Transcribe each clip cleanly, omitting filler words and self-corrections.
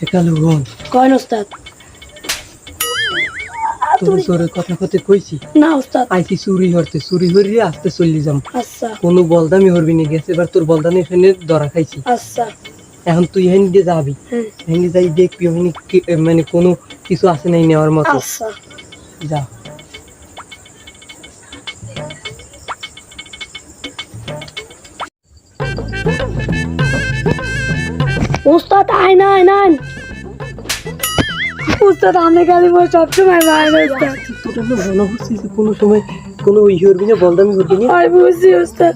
একালু বল কয় না ওস্তাদ? তোর তোরে কথা কথা কইছি না ওস্তাদ। আইছি চুরি হরতে চুরি হরিয়ে আসতে চলি যাম আচ্ছা কোনো বলদামি হরবি নি গেছে এবার তোর বলদানি এখানে ধরা খাইছি আচ্ছা এখন তুই হেন দিয়ে যাবি হ্যাঁ হেন দিয়ে যাই দেখবি ওখানে মানে কোনো কিছু আছে নাই নেওয়ার মতো আচ্ছা। যা ওস্তাদ আয় না আয় না ওস্তাদ আমি খালি বই সবসময় বাইরে ওস্তাদ। তোর না মনে হচ্ছে যে কোনো সময় কোনো ওই হরবি না বলদামি হরবি না আমি বুঝছি ওস্তাদ।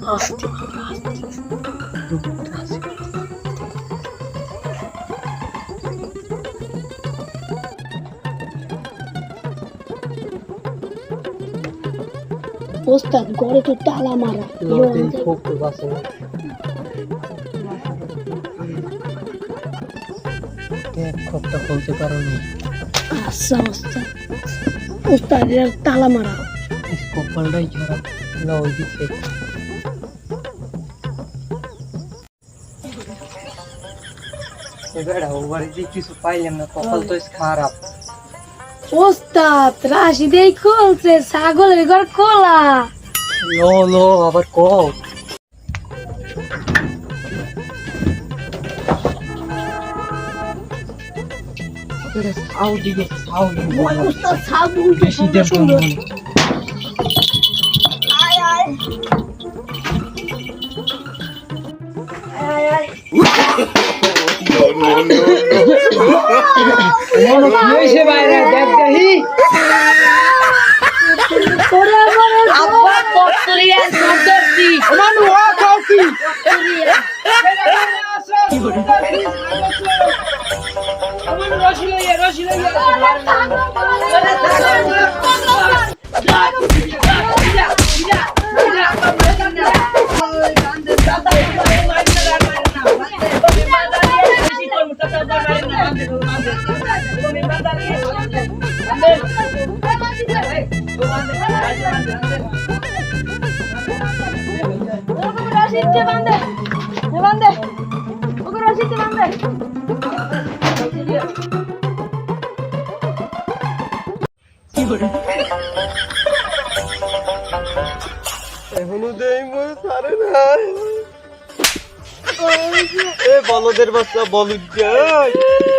ওস্তাদ ঘরে তো তালা মারা। লড়তেই খুব তো বাসে না দেখ খপটা খুলতে পারো নি আচ্ছা ওস্তাদ। ওস্তাদ এর তালা মারা। কপালটাই খারাপ না ওই দিক থেকে এবার ও বাড়িতে কিছু পাইলাম না কপাল তো খারাপ ওস্তাদ রাশি দেই খুলছে ছাগলের ঘর খোলা। লো লো আবার কও আউ দিকে আউ ওস্তাদ ছাগল বেশি দেব আয় আয় আয় আয় মনো কি হইছে বাইরে দেখ দেখি তোরে আমারে আব্বা পত্রিয়া সদরতি মনো ও খাও কি আমার রশি লইয়া রশিদকে বাঁধে বাঁধে ওকে রশিদকে বাঁধে। এখনো দেই মই সারে না এ বলদের বাচ্চা বলদ যাই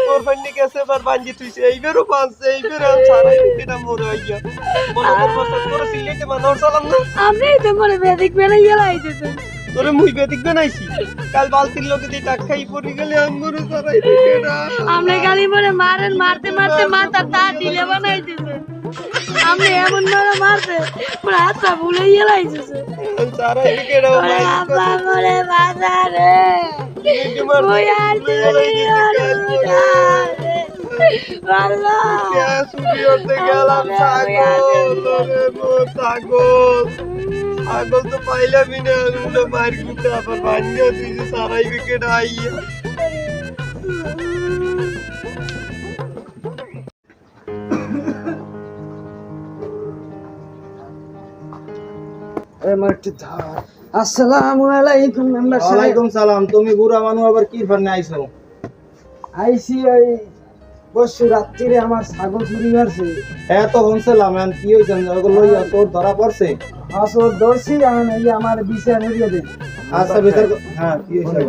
তোর ফান্ডি গেছে এবার বাঞ্জি তুইছে এইবারও পাঁচছে এইবার আর সারাই দিতে না মোর আইয়া বলদের বাচ্চা তোর সিলেটে মানর সালাম না আমি তো মনে বেদিক বেড়ে গেলাইতেছে। তোরে মুই বেদিক বানাইছি কাল বালতির লোকে দিয়ে টাক খাই পড়ে গেলে আঙ্গুরে সারাই দিতে না আমরা গালি মনে মারেন মারতে মারতে মাথা তা দিলে বানাইতেছে। আমি এমন ধরে মারতে মোর হাতটা ভুলে গেলাইতেছে। সারাই দিতে না ওরে বাবা মোরে বাজারে ওই আর ছাগল তো পাইলামই না মার গুটা আবার বানিয়ে তুই যে সারাই উইকেট আইয়া আসসালামু আলাইকুম মেম্বার সাহেব। ওয়ালাইকুম সালাম। তুমি বুড়া মানুষ আবার কি ফান্নে আইছো? আইসি ওই পরশু রাত্রিরে আমার ছাগল চুরি হয়েছে। হ্যাঁ তো শুনছিলাম কি হয়েছে ওগুলো লইয়া তোর ধরা পড়ছে? আসল ধরছি আমি এই আমার বিচার হইয়া দিন। আচ্ছা বিচার হ্যাঁ কি হয়েছে?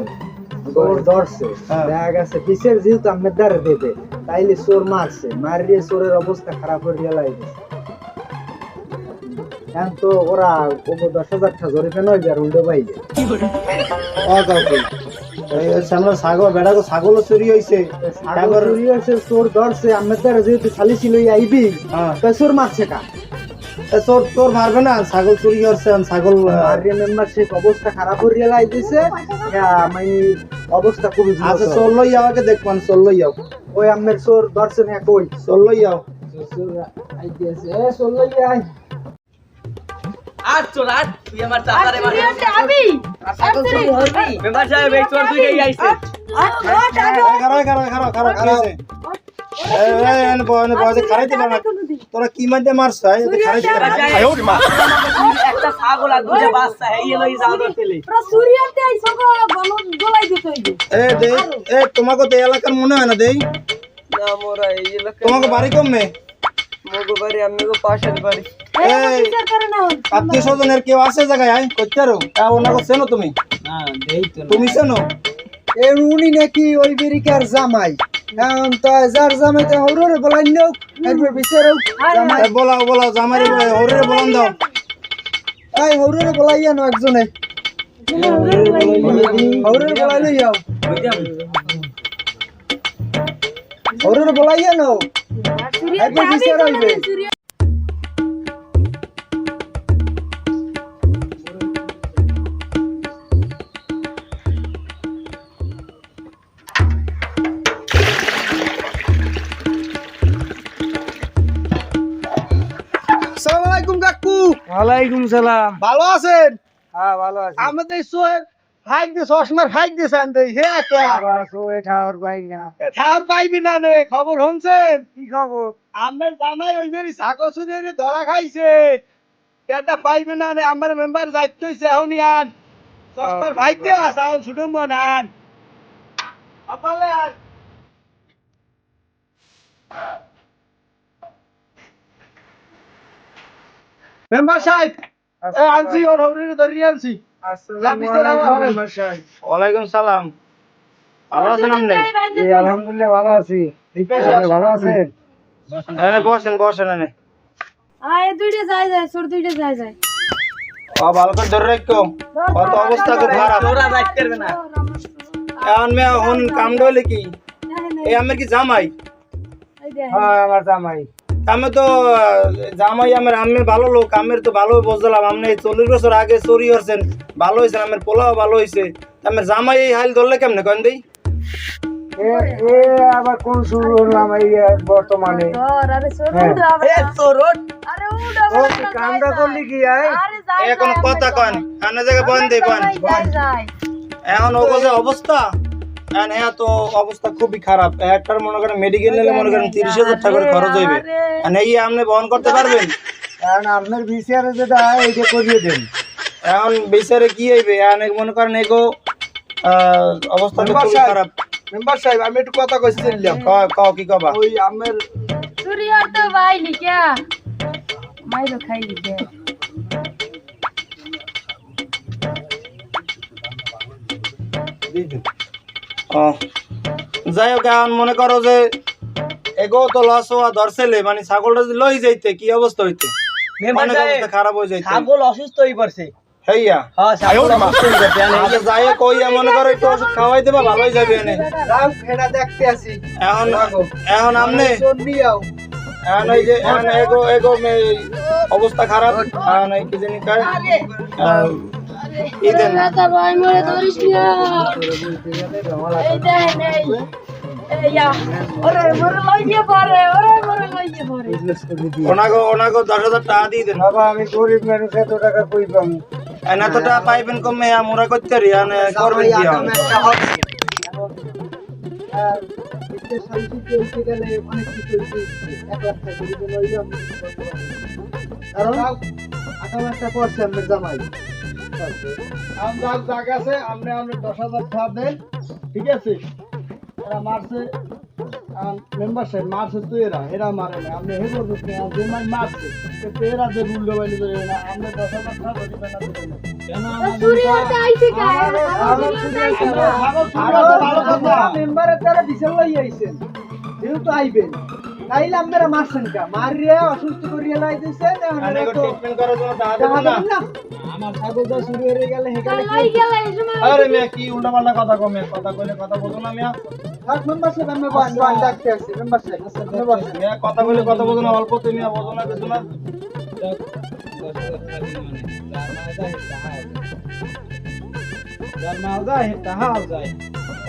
চোর ধরছে হ্যাঁ। দেখা গেছে বিচার যেহেতু আমি দ্বারে দেবে তাইলে চোর মারছে মারিয়ে চোরের অবস্থা খারাপ হয়ে লাগবে। এখন তো ওরা 10,000 টাকা জরিপে নয় আর উল্টো পাইলে ও কাউকে আমরা ছাগল বেড়া তো ছাগলও চুরি হয়েছে। ছাগল চুরি হয়েছে চোর ধরছে আমি দ্বারে যেহেতু খালিছি লই আইবি হ্যাঁ তাই চোর মারছে কা তোর তোর মারবে না ছাগল চুরি করছে ছাগল মারিয়ে মেম্বারশিপ অবস্থা খারাপ হয়ে লাইতেছে মানে অবস্থা খুবই আচ্ছা চল লই আমাকে দেখবান চল লই যাও ওই আমের চোর ধরছে না কই চল লই যাও আইতেছে এ চল লই আই আজ চোর আজ তুই আমার চাচারে মারবি আমি ছাগল চুরি হবি মেম্বার সাহেব এই চোর দুইটাই আইছে খারাইতে পারবে তোরা কি মাঝে মারছ একটা ছাগল আর দুইটা বাচ্চা এই লই যাও দরতেলে পুরো সুরিয়াতে এই সব বলদ গলাই দিতে হইবে এ দেই এ তোমাকে তো এলাকার মনে হয় না দেই না মোরা এই এলাকা তোমাকে বাড়ি কমে মগো বাড়ি আমিগো পাশের বাড়ি এই বিচার করে না আত্মীয় স্বজনের কেউ আছে জায়গায় আয় করতে তা ওনাকে চেনো তুমি না দেই তো তুমি চেনো এর উনি নাকি ওই বেরিকার জামাই এখন তো যার জামাইতে হররে বলাই নাও এরপর বিচারও জামাই বলাও বলাও জামাইরে হরে বলান দাও এই হররে বলাইয়া না একজনে হররে বলাই লই যাও হররে বলাইয়া নাও এরপর বিচার হইবে আসসালামু আলাইকুম কাকু ওয়ালাইকুম সালাম ভালো আছেন হ্যাঁ ভালো আছি আমাদের সোয়ের হাইক দিয়ে চশমার হাইক দিয়ে চান দেই হে একটা ঠাওর পাই না খাওয়ার পাইবি না নে খবর শুনছেন কি খবর আমার জামাই ওই মেরি ছাগল সুদের ধরা খাইছে কেটা পাইবে না নে আমার মেম্বার যাইতে হইছে এখন আন চশমার হাইক দিয়ে আসাও ছুটে মন আন আপালে আন মেম্বার সাহেব এ আনছি ওর হরির ধরিয়ে আনছি ওয়ালাইকুম সালাম ভালো আছেন আপনি আলহামদুলিল্লাহ ভালো আছি ভালো আছেন এনে বসেন বসেন এনে আয় দুইটা যায় ছোট দুইটা যায় ও ভালো করে ধরে রাখো কত অবস্থা খুব খারাপ তোরা যাইতে পারবে না এখন মে এখন কাম ডলে কি এই আমার কি জামাই হ্যাঁ আমার জামাই আমি তো জামাই আমার আমি ভালো লোক আমের তো ভালো বুঝলাম আপনি 40 বছর আগে চুরি করছেন ভালো হয়েছে আমার পোলাও ভালো হয়েছে আমার জামাই এই হাল ধরলে কেমনে কেন দেই এ আবার কোন শুরু হলাম এই বর্তমানে আরে ছোট উড়া এ তোরট আরে উড়া কামটা করলি কি আয় আরে যায় এখন কথা কন আনে জায়গা বন্ধ দেই কন যায় এখন ওগো যে অবস্থা এখন হ্যাঁ তো অবস্থা খুবই খারাপ একটার মনে করেন মেডিকেল নিলে মনে করেন 30,000 টাকা করে খরচ হইবে আর এই আপনি বহন করতে পারবেন কারণ আপনার ভিসিআরে যেটা হয় এইটা করিয়ে দেন এখন বিচারে কি হইবে এখন মনে করেন এগো অবস্থা তো খুবই খারাপ মেম্বার সাহেব আমি একটু কথা কইছিলাম কও কি কবা ওই আমের সুরিয়ার তো ভাই লিখা মাইরো খাই লিখা ও যাই হোক এখন মনে করো যে এগো তো লস হওয়া ধরছেলে মানে ছাগলটা যদি লই যাইতে কি অবস্থা হইতে মেম্বার অনেক সাহেব অবস্থা খারাপ হয়ে যাইতে ছাগল অসুস্থ হয়ে পড়ছে হইয়া হ্যাঁ ছাগল অসুস্থ হয়ে পড়ছে আচ্ছা যাই হোক কইয়া মনে করো একটু ওষুধ খাওয়াই দেবা ভালোই যাবে এনে রাম খেড়া দেখতে আসি এখন এখন আমনে নিয়াও এখন এই যে এখন এগো এগো অবস্থা খারাপ এখন এই কি জানি কয় ই দেন দাদা ভাই মরে ধরিস না এই দেখ নেই এইয়া ওরে মরে লইয়ে পড়ে ওরে মরে লইয়ে পড়ে ওনাগো 10,000 টাকা দিয়ে দেন বাবা আমি গরিব মানুষ এত টাকা কই পাবো এত টাকা পাইবেন কমে আমরা করতে রি মানে করবেন কি এখন ঠিক আছে এরা মারছে মেম্বার সাহেব মারছে তো এরা মারে না আপনি হে করবেন না যে মারছে কিন্তু এরা যে রুল দেওয়াইলে ধরে না আপনি 10,000 টাকা দিবেন না দিবেন না কেন সুরিয়াতে আইছে গায় মেম্বারের দ্বারা বিশাল লই আইছেন যেহেতু আইবেন তাইলে আপনারা মারছেন কা মারিয়ে অসুস্থ করিয়ে লাই দিছেন এগো ট্রিটমেন্ট করার জন্য টাকা দেবেন না আমার ছাগলটা শুরু হয়ে গেলে হেগালে লই গেল এই সময় আরে মিয়া কি উল্টাপাল্টা কথা কমে কথা কইলে কথা বোঝো না মিয়া থাক মেম্বার সাহেব আমি বান ডাকতে আসছি মেম্বার সাহেব মিয়া কথা কইলে কথা বোঝো না অল্প তুমি মিয়া বোঝো না কিছু না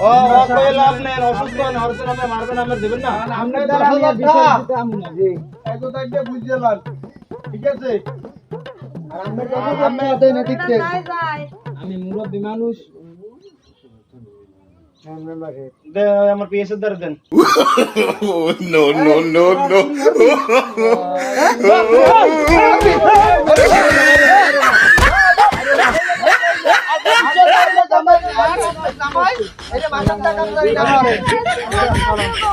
ও কইলা আপনি অসুস্থ না হরছে না মারবেন আমরা দেবেন না আপনার দ্বারা আমি বিচার দিতে আমু না জি এত তাইলে বুঝলাম ঠিক আছে আর আমরা কথা আমরা এত না দেখতে যায় যায় আমি মুরব্বি মানুষ দে আমার পিএস এর দেন no, no, no, no. জামাই, এই যে মাথার টাকা